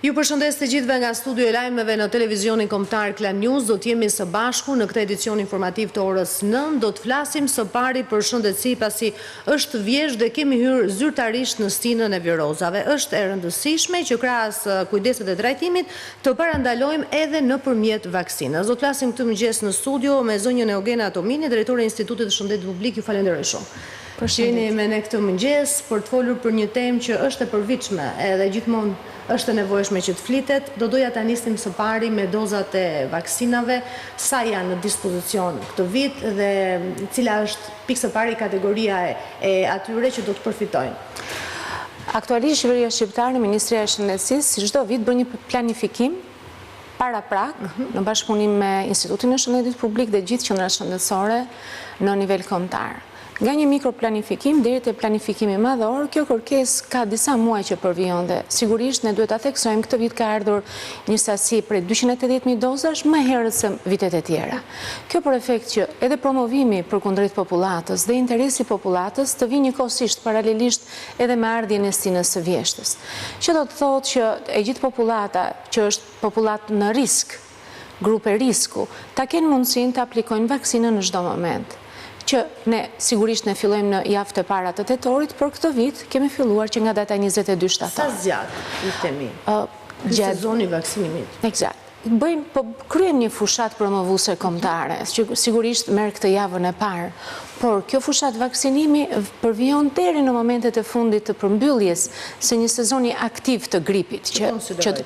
Ju përshëndes të gjithëve nga studio e lajmeve në televizionin kombëtar Klan News. Do t'jemi së bashku në këtë edicion informativ të orës 9. Do të flasim së pari për shëndetësi pasi është vjeshtë dhe kemi hyrë zyrtarisht në stinën e virozave. Është e rëndësishme që krahas kujdeset e trajtimit të parandalojmë edhe nëpërmjet vaksinës. Do të flasim këtë mëngjes në studio me zonjën Eugena Tomini, drejtore e Institutit të Shëndetit Publik. Ju falenderoj shumë. Jeni me ne këtë mëngjes për të folur për një temë që është e përvitshme edhe gjithmonë është e nevojshme që të flitet. Do doja ta nisnim së pari me dozat e vaksinave, sa janë në dispozicion këtë vit dhe cila është pikë së pari kategoria e atyre që do të përfitojnë. Aktualisht Qeveria Shqiptare, Ministria e Shëndetësisë, si çdo vit bën një planifikim para prak në bashkëpunim me Institutin e Shëndetit Publik dhe gjithë qendrat shëndetësore në nivel kombëtar. Nga një mikroplanifikim deri te planifikimi madhor, kjo kërkesë ka disa muaj që përvijon dhe sigurisht ne duhet ta theksojmë këtë vit ka ardhur një sasi prej 280.000 dozash më herët se vitet e tjera. Kjo për efekt që edhe promovimi përkundrejt popullatës dhe interesi i popullatës të vinë njëkohësisht paralelisht edhe me ardhjën e stinës së vjeshtës. Që do të thotë që e gjithë popullata që është popullatë në risk, grupe risku, ta kenë mundësinë të aplikojnë vaksinën në çdo moment. Që ne sigurisht ne fillojmë në javë të para të tetorit, por këtë vit kemi filluar që nga data 22 shtator. Sa zgjat i themi? Sezoni vaksinimit. Eksakt. Kryem një fushat promovuese kombëtare, që sigurisht merr këtë javën e parë, por kjo fushat vaksinimi përvijon deri në momentet e fundit të përmbylljes së një sezoni aktiv të gripit, që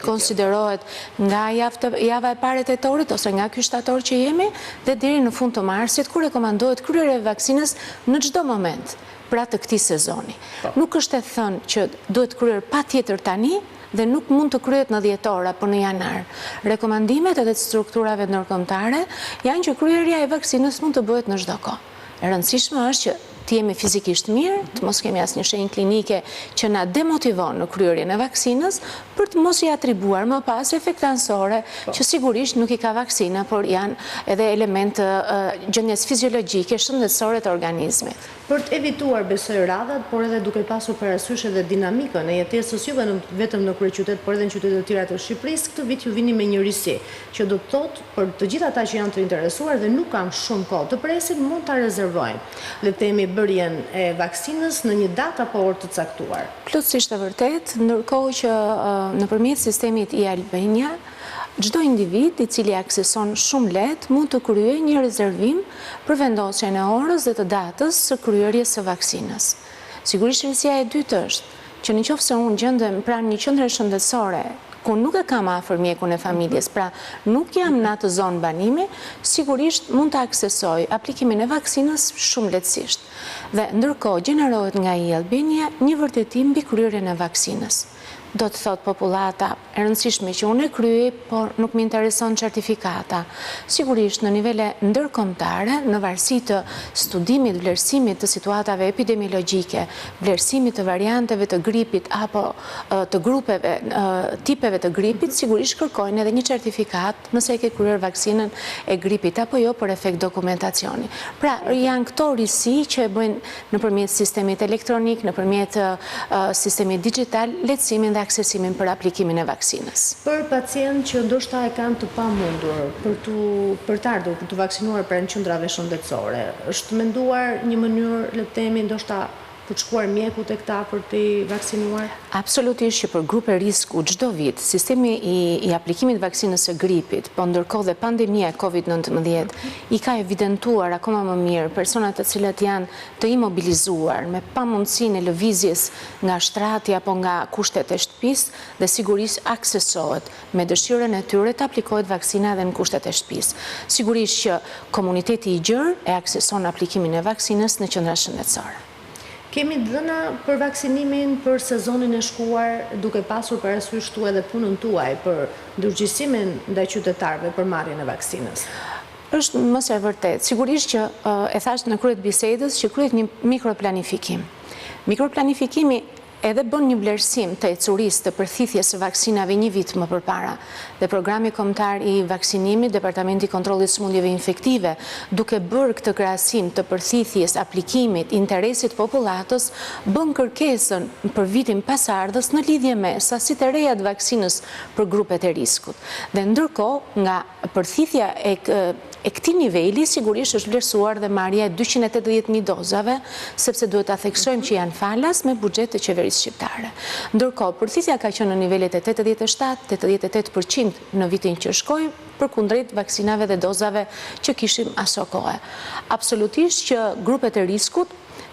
konsiderohet nga java e parë e tetorit ose nga ky shtator që jemi dhe deri në fund të marsit, ku rekomandohet kryerja e vaksinës në çdo moment pra të këtij sezoni. Nuk është e thënë që duhet kryer patjetër tani, dhe nuk mund të kryet në dhjetor apo në janar. Rekomandimet edhe të strukturave ndërkombëtare janë që kryerja e vaksinës mund të bëhet në çdo kohë. E rëndësishme është që të jemi fizikisht mirë, të mos kemi asnjë shenjë klinike që na demotivon në kryerjen e vaksinës, për të mos i atribuar më pas efekt anësore që sigurisht nuk i ka vaksina, por janë edhe element gjendjes fiziologjike shëndetësore të organizmit. Për të evituar besoj radhat, por edhe duke pasur parasysh edhe dinamikën e jetesës juve vetëm në kryeqytet, por edhe në qytete të tjera të Shqipërisë, këtë vit ju vini me një risi, që do të thotë për të gjithë ata që janë të interesuar dhe nuk kanë shumë kohë të presin, mund ta rezervojnë. Le të themi bërjen e vaksinës në një datë apo orë të caktuar. Plotësisht e vërtet, ndërkohë që nëpërmjet sistemit e-Albania, çdo individ i cili akseson shumë lehtë mund të kryejë një rezervim për vendosjen e orës dhe të datës së kryerjes së vaksinës. Sigurisht risia e dytë është që nëse unë gjendem pranë një qendre shëndetësore ku nuk e kam afër mjekun e familjes, pra nuk jam në atë zonë banimi, sigurisht mund të aksesoj aplikimin e vaksinës shumë lehtësisht. Dhe ndërkohë gjenerohet nga e-Albania një vërtetim mbi kryerjen e vaksinës. Do të thot popullata e rëndësishme që unë e kryej, por nuk më intereson certifikata. Sigurisht në nivele ndërkombëtare, në varësi të studimit, vlerësimit të situatave epidemiologjike, vlerësimit të varianteve të gripit apo të grupeve, tipeve të gripit, sigurisht kërkojnë edhe një certifikat nëse e ke kryer vaksinën e gripit apo jo për efekt dokumentacioni. Pra janë këto risi që e bëjnë nëpërmjet sistemit elektronik, nëpërmjet sistemit digital, lehtësimin dhe aksesimin për aplikimin e vaksinës. Për pacient që ndoshta e kanë të pamundur për të ardhur për të vaksinuar pranë qendrave shëndetësore, është menduar një mënyrë, le të themi, ndoshta për të shkuar mjeku tek ta për të vaksinuar? Absolutisht që për grupe risku çdo vit, sistemi i aplikimit vaksinës së gripit, po ndërkohë dhe pandemia COVID-19 i ka evidentuar akoma më mirë personat të cilët janë të imobilizuar me pamundësinë e lëvizjes nga shtrati apo nga kushtet e shtëpisë dhe sigurisht aksesohet me dëshirën e tyre të aplikohet vaksina edhe në kushtet e shtëpisë. Sigurisht që komuniteti i gjerë e akseson aplikimin e vaksinës në qendra shëndetësore. Kemi dhëna për vaksinimin për sezonin e shkuar, duke pasur parasysh këtu edhe punën tuaj për ndërgjegjësimin ndaj qytetarëve për marrjen e vaksinës. Është mos e vërtet. Sigurisht që e thash në krye të bisedës që kryhet një mikroplanifikim. Mikroplanifikimi edhe bën një vlerësim të ecurisë të përthithjes së vaksinave një vit më përpara dhe programi kombëtar i vaksinimit, Departamenti i Kontrollit Sëmundjeve Infektive, duke bërë këtë krahasim të përthithjes, aplikimit, interesit popullatës, bën kërkesën për vitin pasardhës në lidhje me sasitë e reja të vaksinës për grupet e riskut. Dhe ndërkohë, nga përthithja e këtij niveli sigurisht është vlerësuar dhe marrja e 280.000 dozave, sepse duhet ta theksojmë që janë falas me buxhet të qeverisë shqiptare. Ndërkohë, përthithja ka qenë në nivelet e 87-88% në vitin që shkoi, përkundrejt vaksinave dhe dozave që kishim aso kohë. Absolutisht që grupet e riskut,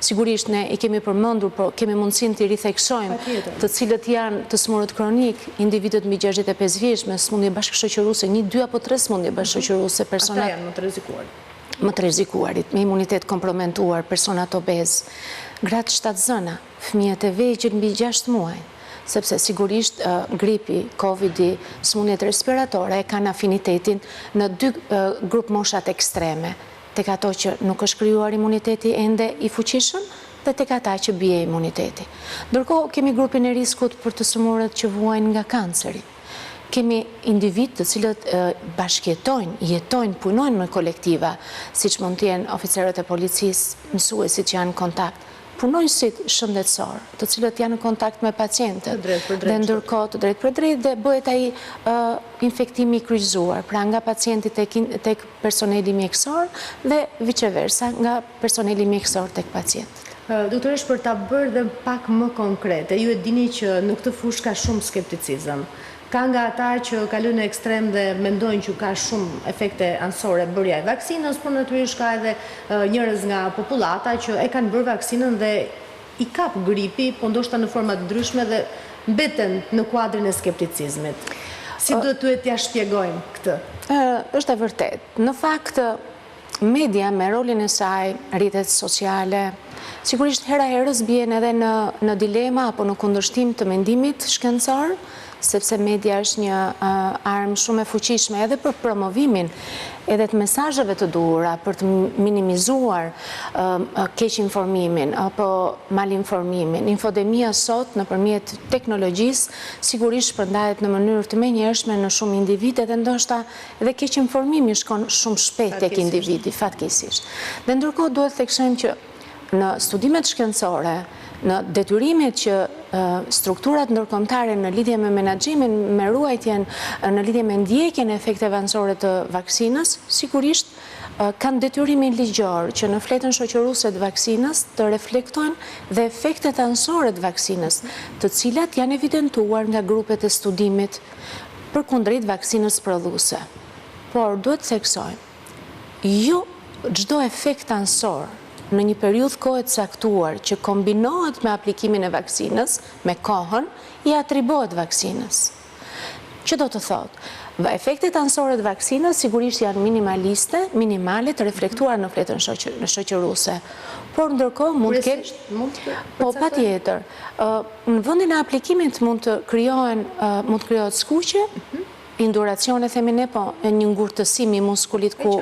sigurisht ne i kemi përmendur, por kemi mundësinë të ritheksojmë të cilët janë të smurët kronik, individët mbi 65 vjeç me smundje bashkëshoqëruese, 1, 2 apo 3 smundje bashkëshoqëruese, personat ata janë më të rrezikuarit. Më të rrezikuarit, me imunitet kompromentuar, personat obez, gratë shtatzëna, fëmijët e vegjël mbi 6 muaj, sepse sigurisht gripi, Covidi, smundjet respiratore kanë afinitetin në 2 grup moshat ekstreme, tek ato që nuk është krijuar imuniteti ende i fuqishëm dhe tek ata që bie imuniteti. Ndërkohë kemi grupin e riskut për të smurët që vuajnë nga kanceri. Kemi individ të cilët bashkjetojnë, jetojnë, punojnë me kolektiva, siç mund të jenë oficerët e policisë, mësuesit që janë në kontakt, punonjësit shëndetësor, të cilët janë në kontakt me pacientët, dhe ndërkohë të drejt për drejt dhe bëhet ai infektimi i kryqëzuar, pra nga pacienti tek personeli mjekësor dhe viceversa, nga personeli mjekësor tek pacientët. Doktoresh, për ta bërë dhe pak më konkrete, ju e dini që në këtë fushë ka shumë skepticizëm. Ka nga ata që kalojnë në ekstrem dhe mendojnë që ka shumë efekte anësore bërja e vaksinës, por natyrisht ka edhe njerëz nga popullata që e kanë bërë vaksinën dhe i kap gripi, po ndoshta në forma të ndryshme dhe mbeten në kuadrin e skepticizmit. Si duhet t'ja shpjegojmë këtë? Është e vërtet. Në fakt, media me rolin e saj, rrjetet sociale, sigurisht hera herës bien edhe në dilema apo në kundërshtim të mendimit shkencor, sepse media është një armë shumë e fuqishme edhe për promovimin edhe të mesazheve të duhura për të minimizuar keq informimin apo malinformimin. Infodemia sot nëpërmjet teknologjisë sigurisht shpërndahet në mënyrë të menjëhershme në shumë individe dhe ndoshta edhe keq informimi shkon shumë shpejt tek individi, fatkeqësisht. Dhe ndërkohë duhet të theksojmë që në studimet shkencore, në detyrimet që strukturat ndërkombëtare në lidhje me menaxhimin, me ruajtjen, në lidhje me ndjekjen e efekteve anësore të vaksinës, sigurisht kanë detyrimin ligjor që në fletën shoqëruese të vaksinës të reflektojnë dhe efektet anësore të vaksinës, të cilat janë evidentuar nga grupet e studimit përkundrejt vaksinës prodhuese. Por duhet të theksojmë, jo çdo efekt anësor në një periudhë kohë të caktuar që kombinohet me aplikimin e vaksinës, me kohën, i atribuohet vaksinës. Që do të thotë? Efektet anësore të vaksinës sigurisht janë minimale të reflektuar në fletën shoqëruese. Por ndërkohë mund të ketë, po patjetër, në vendin e aplikimit mund të krijohet skuqje, induracione, themi ne, po një ngurtësim i muskulit ku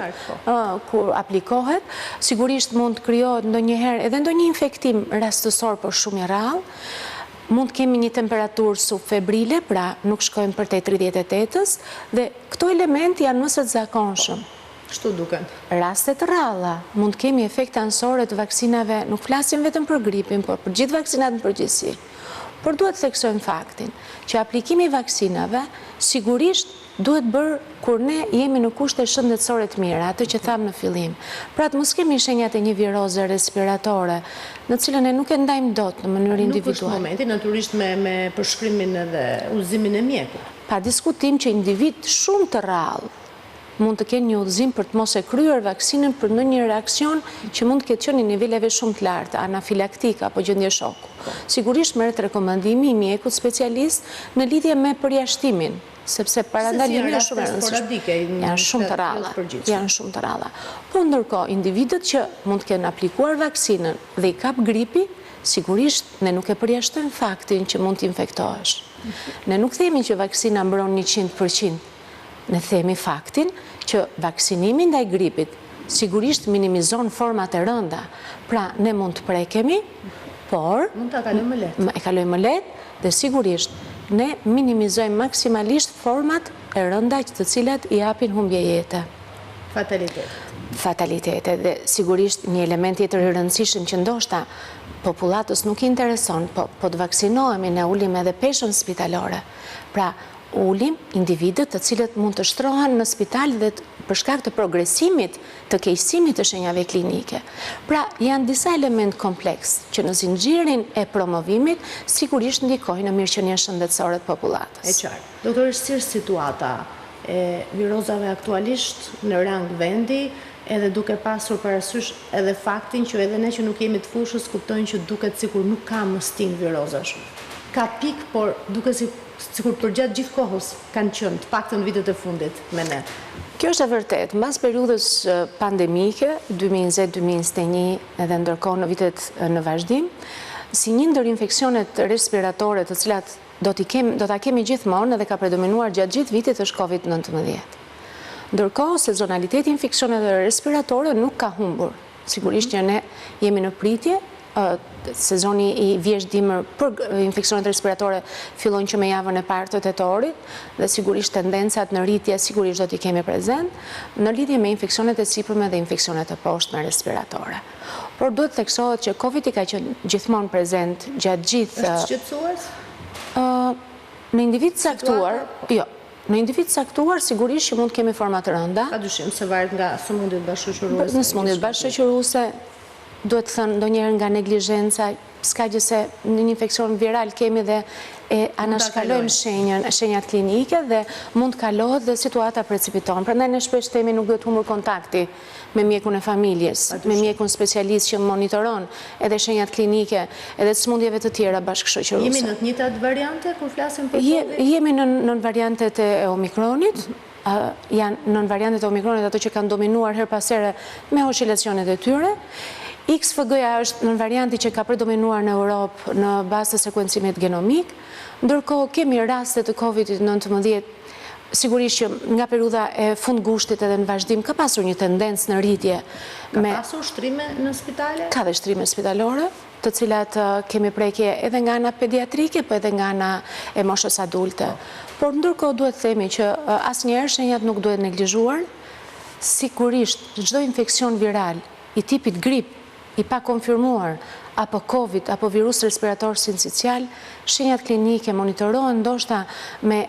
aplikohet, sigurisht mund të krijohet ndonjëherë edhe ndonjë infektim rastësor, por shumë i rrallë, mund të kemi një temperaturë subfebrile, pra nuk shkojmë përtej 38-s, dhe këto elementi janë më së zakonshëm. Kështu duken. Raste të rralla, mund të kemi efekte anësore të vaksinave, nuk flasim vetëm për gripin, por për gjithë vaksinat në përgjithësi. Por duhet të theksojmë faktin që aplikimi i vaksinave sigurisht duhet bërë kur ne jemi në kushte shëndetësore të mira, atë që thamë në fillim. Pra të mos kemi shenjat e një viroze respiratore, në cilën e nuk e ndajmë dot në mënyrë individuale. Nuk është momenti, natyrisht me përshkrimin dhe udhëzimin e mjekut. Pa diskutim që individ shumë të rrallë mund të kenë një udhëzim për të mos e kryer vaksinën për ndonjë reakcion që mund të ketë qenë në niveleve shumë të larta, anafilaktik apo gjendje shoku. Sigurisht merret rekomandimi i mjekut specialist në lidhje me përjashtimin, sepse parandalimi është shumë sporadike, janë shumë të rralla. Po ndërkohë individët që mund të kenë aplikuar vaksinën dhe i kap gripi, sigurisht ne nuk e përjashtojmë faktin që mund të infektohesh. Ne nuk themi që vaksina mbron 100%. Ne themi faktin që vaksinimi ndaj gripit sigurisht minimizon format e rënda. Pra, ne mund të prekemi, por mund ta kalojmë më lehtë. e kalojmë më lehtë dhe sigurisht ne minimizojmë maksimalisht format e rënda të cilat i japin humbje jete. Fatalitete dhe sigurisht një element tjetër i rëndësishëm që ndoshta popullatës nuk i intereson, po të vaksinohemi ne ulim edhe peshën spitalore. Pra, ulim individët të cilët mund të shtrohen në spital dhe për shkak të progresimit të keqësimit të shenjave klinike. Pra, janë disa element kompleks që në zinxhirin e promovimit sigurisht ndikojnë në mirëqenien shëndetësore të popullatës. E qartë. Doktor, si është situata e virozave aktualisht në rang vendi, edhe duke pasur parasysh edhe faktin që edhe ne që nuk jemi të fushës kuptojnë që duket sikur nuk ka më sting virozash. Ka pik, por duket sikur përgjatë gjithë kohës kanë qenë, të paktën në vitet e fundit me ne. Kjo është e vërtet, mbas periudhës pandemike, 2020-2021 edhe ndërkohë në vitet në vazhdim, si një ndër infeksionet respiratore të cilat do ta kemi gjithmonë edhe ka predominuar gjatë gjithë vitit është COVID-19. Ndërkohë, sezonaliteti i infeksioneve respiratore nuk ka humbur. Sigurisht që ne jemi në pritje, sezoni i vjeshdimër për infeksionet respiratore fillon që me javën e parë të tetorit dhe sigurisht tendencat në rritje sigurisht do t'i kemi prezent në lidhje me infeksionet e sipërme dhe infeksionet e poshtme respiratore. Por duhet të theksohet që COVID i ka qenë gjithmonë prezent gjatë gjithë... Është shqetësues? Në individ saktuar, jo. Në individ saktuar, sigurisht që mund të kemi forma të rënda. Padyshim, se varet nga sëmundjet bashkëshoqëruese. Në sëmundjet bashkëshoqëruese, duhet të thënë ndonjëherë nga neglizhenca, s'ka gjë se në një infeksion viral kemi dhe anashkalojmë shenjat klinike dhe mund të kalohet dhe situata precipiton. Prandaj ne shpesh themi nuk duhet humbur kontakti me mjekun e familjes, me mjekun specialist që monitoron edhe shenjat klinike, edhe sëmundjeve të tjera bashkëshoqëruese. Jemi në të njëjtat variante kur flasim për COVID? Jemi në variantet e Omikronit. Janë në variantet e Omikronit ato që kanë dominuar her pas here me oscilacionet e tyre. XFG-ja është në varianti që ka predominuar në Europë në bazë të sekuencimit genomik, ndërkohë kemi raste të COVID-19, sigurisht që nga periudha e fund gushtit edhe në vazhdim ka pasur një tendencë në rritje. Ka pasur shtrime në spitale? Ka dhe shtrime spitalore, të cilat kemi prekje edhe nga ana pediatrike, po edhe nga ana e moshës adulte. Por ndërkohë duhet themi që asnjëherë shenjat nuk duhet neglizhuar, sigurisht çdo infeksion viral i tipit grip i pa konfirmuar, apo COVID, apo virus respirator sincicial, shenjat klinike monitorohen ndoshta me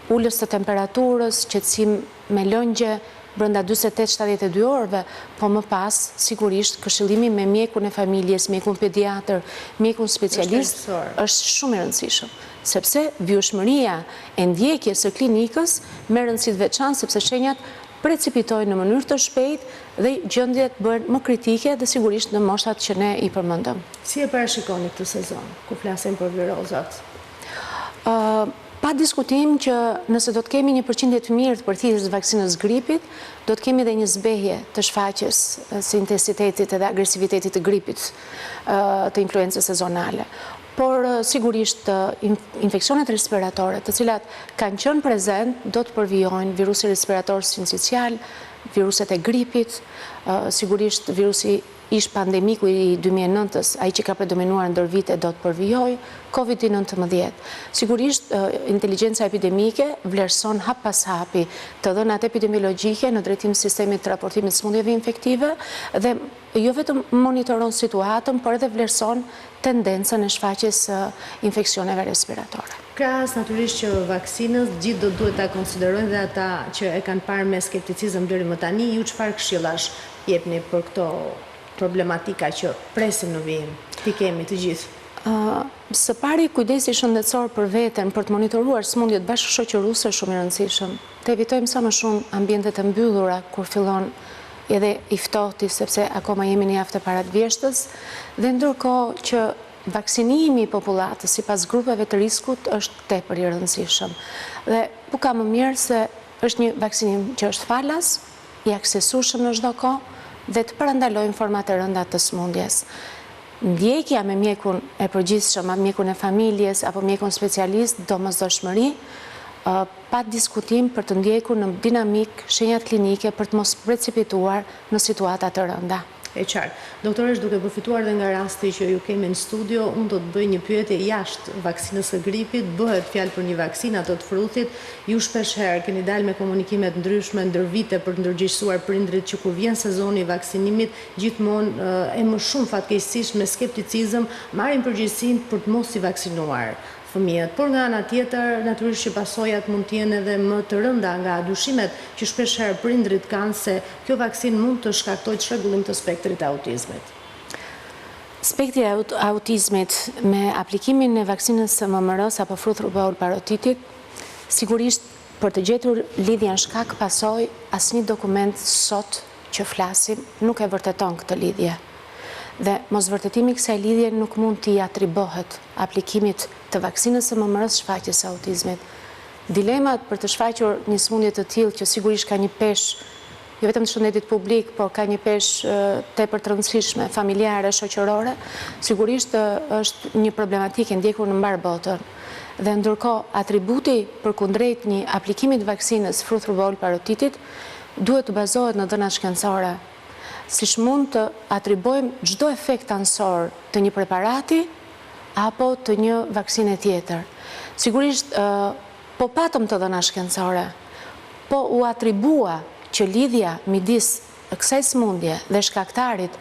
ullës të temperaturës, qetësim me lëngje brenda 48-72 orëve, po më pas, sigurisht, këshillimi me mjekun e familjes, mjekun pediatër, mjekun specialist, është shumë i rëndësishëm. Sepse vjushmëria e ndjekjes së klinikës me rëndësi të veçantë, sepse shenjat precipitojnë në mënyrë të shpejtë dhe gjendjet bëhen më kritike dhe sigurisht në moshat që ne i përmendëm. Si e parashikoni këtë sezon, ku flasim për virozat? Pa diskutim që nëse do të kemi një përqindje të mirë të përthirrjes së vaksinës gripit, do të kemi dhe një zbehje të shfaqjes së intensitetit edhe agresivitetit të gripit të influencës sezonale. Por sigurisht infeksionet respiratore të cilat kanë qenë prezent do të përvijojnë virusi respirator sincicial, viruset e gripit, sigurisht virusi ish pandemiku i 2009-ës, ai që ka predominuar ndër vite do të përvijojë, COVID-19. Sigurisht, inteligjenca epidemike vlerëson hap pas hapi të dhënat epidemiologjike në drejtim sistemit të raportimit sëmundjeve infektive dhe jo vetëm monitoron situatën, por edhe vlerëson tendencën e shfaqjes infeksioneve respiratore. Krahas natyrisht që vaksinës gjithë do duhet ta konsiderojnë dhe ata që e kanë parë me skepticizëm deri më tani, ju çfarë këshillash jepni për këto problematika që presim në vijim, ti kemi të gjithë? Së pari, kujdesi shëndetësor për veten, për të monitoruar sëmundjet bashkëshoqëruese është shumë i rëndësishëm. Të evitojmë sa më shumë ambientet e mbyllura kur fillon edhe i ftohti, sepse akoma jemi në javë të paratëvjeshtës, dhe ndërkohë që vaksinimi i popullatës sipas grupeve të riskut është tepër i rëndësishëm. Dhe ku ka më mirë se është një vaksinim që është falas, i aksesueshëm në çdo kohë dhe të parandalojnë format e rënda të sëmundjes. Ndjekja me mjekun e përgjithshëm, mjekun e familjes apo mjekun specialist, domosdoshmëri, pa diskutim për të ndjekur në dinamik shenjat klinike për të mos precipituar në situata të rënda. E qartë. Doktoresh, duke përfituar dhe nga rasti që ju kemi në studio, unë do të bëj një pyetje jashtë vaksinës së gripit, bëhet fjalë për një vaksinë ato të fruthit. Ju shpesh herë keni dalë me komunikimet ndryshme ndër vite për të ndërgjegjësuar prindrit që kur vjen sezoni i vaksinimit, gjithmonë e më shumë fatkeqësisht me skepticizëm marrin përgjegjësinë për të mos i vaksinuar fëmijët, por nga ana tjetër, natyrisht që pasojat mund të jenë edhe më të rënda nga dyshimet që shpesh herë prindrit kanë se kjo vaksinë mund të shkaktojë çrregullim të spektrit të autizmit. Spektri i autizmit me aplikimin e vaksinës së MMR-s apo fruth rubol parotitit, sigurisht për të gjetur lidhjen shkak pasojë, asnjë dokument sot që flasim nuk e vërteton këtë lidhje. Dhe mosvërtetimi i kësaj lidhje nuk mund t'i atribohet aplikimit të vaksinës së MMR-s shfaqjes së autizmit. Dilemat për të shfaqur një sëmundje të tillë që sigurisht ka një peshë jo vetëm të shëndetit publik, por ka një peshë tepër të rëndësishme, familjare, shoqërore, sigurisht është një problematikë ndjekur në mbar botën. Dhe ndërkohë atributi përkundrejt një aplikimi të vaksinës fruth rubol parotitit duhet të bazohet në dhënat shkencore. Siç mund të atribojmë çdo efekt ansor të një preparati apo të një vaksine tjetër. Sigurisht, po patëm të dhëna shkencore, po u atribua që lidhja midis kësaj sëmundje dhe shkaktarit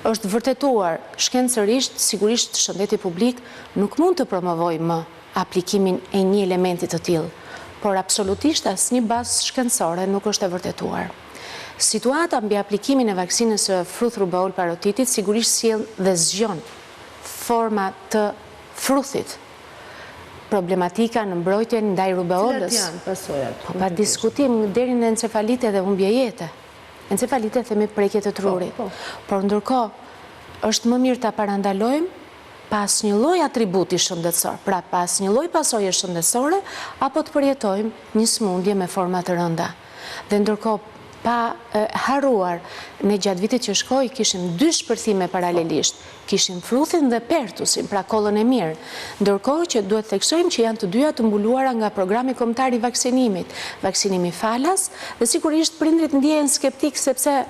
është vërtetuar shkencërisht, sigurisht shëndeti publik nuk mund të promovojë më aplikimin e një elementi të tillë, por absolutisht asnjë bazë shkencore nuk është e vërtetuar. Situata mbi aplikimin e vaksinës së fruth rubol parotitit sigurisht sjell dhe zgjon forma të fruthit. Problematika në mbrojtjen ndaj rubeolës. Cilat janë pasojat? Pa diskutim deri në encefalite dhe humbje jete. Encefalite themi prekje të trurit. Por ndërkohë është më mirë ta parandalojmë pas një lloj atributi shëndetësor, pra pas një lloj pasoje shëndetësore, apo të përjetojmë një sëmundje me forma të rënda. Dhe ndërkohë pa harruar, ne gjatë vitit që shkoi kishim 2 shpërthime paralelisht, kishim fruthin dhe pertusin, pra kollën e mirë, ndërkohë që duhet theksojmë që janë të dyja të mbuluara nga programi kombëtar i vaksinimit, vaksinimi falas, dhe sigurisht prindrit ndjehen skeptik sepse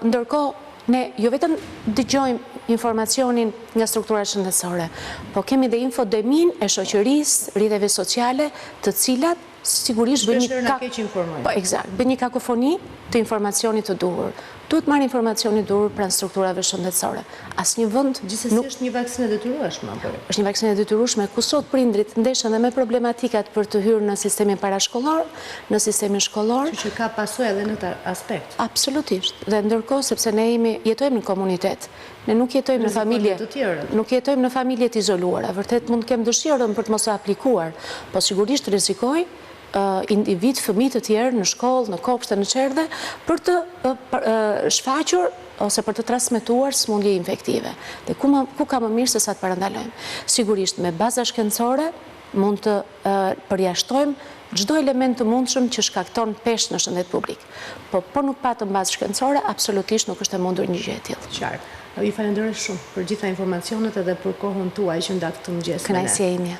ndërkohë ne jo vetëm dëgjojmë informacionin nga strukturat shëndetësore, po kemi dhe infodemin e shoqërisë, rrjeteve sociale, të cilat sigurisht bën një kakofoni të informacionit të duhur. Duhet marrë informacionit duhur pranë strukturave shëndetësore. Asnjë vend gjithsesi është një vaksinë e detyrueshme apo? Është një vaksinë e detyrueshme ku sot prindrit ndeshen dhe me problematikat për të hyrë në sistemin parashkollor, në sistemin shkollor. Që ka pasojë edhe në këtë aspekt. Absolutisht. Dhe ndërkohë sepse ne jetojmë në komunitet, ne nuk jetojmë në familje, nuk jetojmë në familje të izoluara. Vërtet mund të kem dëshirën për të mos aplikuar, po sigurisht rrezikoj individ, fëmijë të tjerë në shkollë, në kopshte, në çerdhe, për të shfaqur ose për të transmetuar sëmundje infektive. Dhe ku ka më mirë se sa të parandalojmë. Sigurisht me baza shkencore mund të përjashtojmë çdo element të mundshëm që shkakton peshë në shëndet publik. Po nuk patëm bazë shkencore, absolutisht nuk është e mundur një gjë e tillë. Qartë. Ju falenderoj shumë për gjitha informacionet edhe për kohën tuaj që ndat këtë mëngjes. Kënaqësia ime.